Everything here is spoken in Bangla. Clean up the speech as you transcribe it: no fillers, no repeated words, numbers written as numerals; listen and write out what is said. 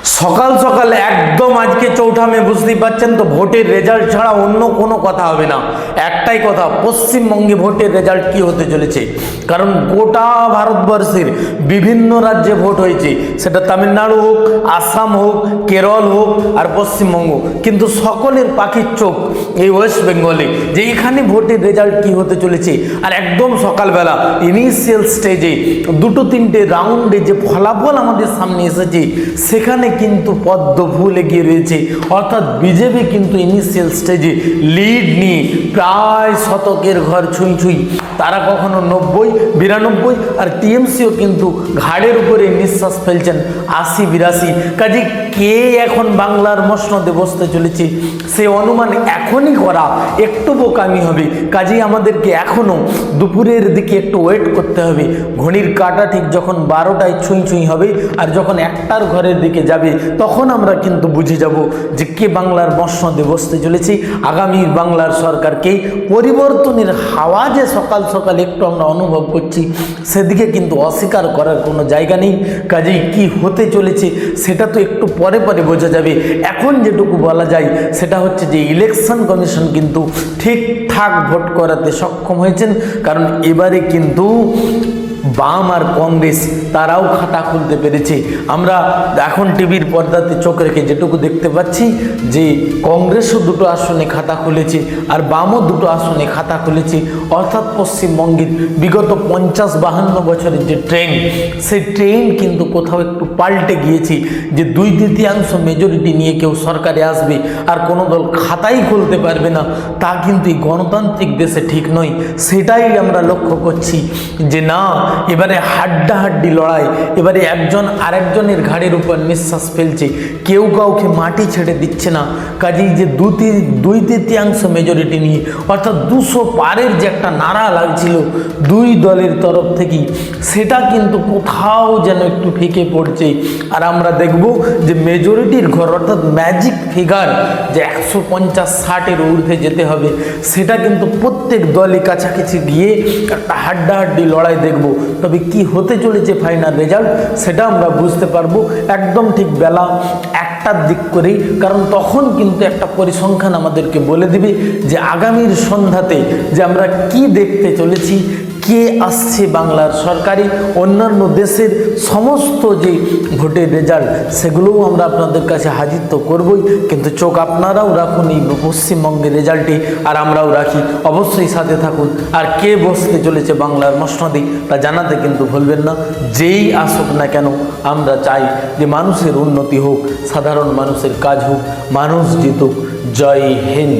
সকাল সকাল একদম আজকে চৌঠা মে, বুঝতেই পারছেন তো, ভোটের রেজাল্ট ছাড়া অন্য কোনো কথা হবে না। একটাই কথা, পশ্চিমবঙ্গে ভোটের রেজাল্ট কি হতে চলেছে। কারণ গোটা ভারতবর্ষের বিভিন্ন রাজ্যে ভোট হয়েছে, সেটা তামিলনাড়ু হোক, আসাম হোক, কেরল হোক আর পশ্চিমবঙ্গ, কিন্তু সকলের পাখির চোখ এই ওয়েস্ট বেঙ্গলে, যে এখানে ভোটের রেজাল্ট কি হতে চলেছে। আর একদম সকালবেলা ইনিশিয়াল স্টেজে দুটো তিনটে রাউন্ডে যে ফলাফল আমাদের সামনে এসেছে, সেখানে কিন্তু পদ্ম ফুল এগিয়ে রয়েছে। অর্থাৎ বিজেপি কিন্তু ইনিশিয়াল স্টেজে লিড নিয়ে প্রায় শতকের ঘর ছুঁই ছুঁই, তারা কখনো 90, 92, আর টিএমসিও কিন্তু ঘাড়ের উপরে নিঃশ্বাস ফেলছেন 80, 82। কাজে কে এখন বাংলার মসনদে বসতে চলেছে সে অনুমান এখনই করা একটু বোকামি হবে। কাজেই আমাদেরকে এখনও দুপুরের দিকে একটু ওয়েট করতে হবে। ঘড়ির কাঁটা ঠিক যখন 12টায় ছুঁই ছুঁই হবে আর যখন 1টার ঘরের দিকে যাবে, তখন আমরা কিন্তু বুঝে যাব যে কে বাংলার মসনদে বসতে চলেছে। আগামী বাংলার সরকারকে পরিবর্তনের হাওয়া যে সকাল সকাল একটু আমরা অনুভব করছি, সেদিকে কিন্তু অস্বীকার করার কোনো জায়গা নেই। কাজেই কি হতে চলেছে সেটা তো একটু পরে পরে বোঝা যাবে। এখন যেটুকু বলা যায় সেটা হচ্ছে যে ইলেকশন কমিশন কিন্তু ঠিকঠাক ভোট করাতে সক্ষম হয়েছেন। কারণ এবারে কিন্তু বাম আর কংগ্রেস তারাও খাতা খুলতে পেরেছে। আমরা এখন টিভির পর্দাতে চোখ রেখে যেটুকু দেখতে পাচ্ছি যে কংগ্রেসও দুটো আসনে খাতা খুলেছে আর বামও দুটো আসনে খাতা খুলেছে। অর্থাৎ পশ্চিমবঙ্গের বিগত 50-52 বছরের যে ট্রেন, সেই ট্রেন কিন্তু কোথাও একটু পাল্টে গিয়েছে। যে 2/3 মেজরিটি নিয়ে কেউ সরকারে আসবে আর কোনো দল খাতাই খুলতে পারবে না, তা কিন্তু এই গণতান্ত্রিক দেশে ঠিক নয়। সেটাই আমরা লক্ষ্য করছি যে না, এবারে হাড্ডাহাড্ডি লড়াই, এবারে একজন আরেকজনের ঘাড়ের উপর নিঃশ্বাস ফেলছে, কেউ কাউকে মাটি ছেড়ে দিচ্ছে না। কাজেই যে 2/3 মেজরিটি নিয়ে, অর্থাৎ 200 পারের যে একটা নারা লাগছিল দুই দলের তরফ থেকেই, সেটা কিন্তু কোথাও যেন একটু ফিকে পড়ছে। আর আমরা দেখব যে মেজরিটির ঘর, অর্থাৎ ম্যাজিক ফিগার যে 150-60-এর ঊর্ধ্বে যেতে হবে, সেটা কিন্তু প্রত্যেক দলই কাছাকাছি গিয়ে একটা হাড্ডাহাড্ডি লড়াই দেখব। তবে কি হতে চলেছে ফাইনাল রেজাল্ট সেটা আমরা বুঝতে পারবো একদম ঠিক বেলা 1টার দিক করেই। কারণ তখন কিন্তু একটা পরিসংখ্যান আমাদেরকে বলে দিবে যে আগামীর সন্ধ্যাতে যে আমরা কি দেখতে চলেছি, কে আসছে বাংলার সরকারি। অন্যান্য দেশের সমস্ত যে ভোটের রেজাল্ট সেগুলোও আমরা আপনাদের কাছে হাজির তো করবই, কিন্তু চোখ আপনারাও রাখুন এই পশ্চিমবঙ্গের রেজাল্টে, আর আমরাও রাখি। অবশ্যই সাথে থাকুন। আর কে বসতে চলেছে বাংলার মসনদে তা জানাতে কিন্তু ভুলবেন না। যেই আসুক না কেন, আমরা চাই যে মানুষের উন্নতি হোক, সাধারণ মানুষের কাজ হোক, মানুষ জিতুক। জয় হিন্দ।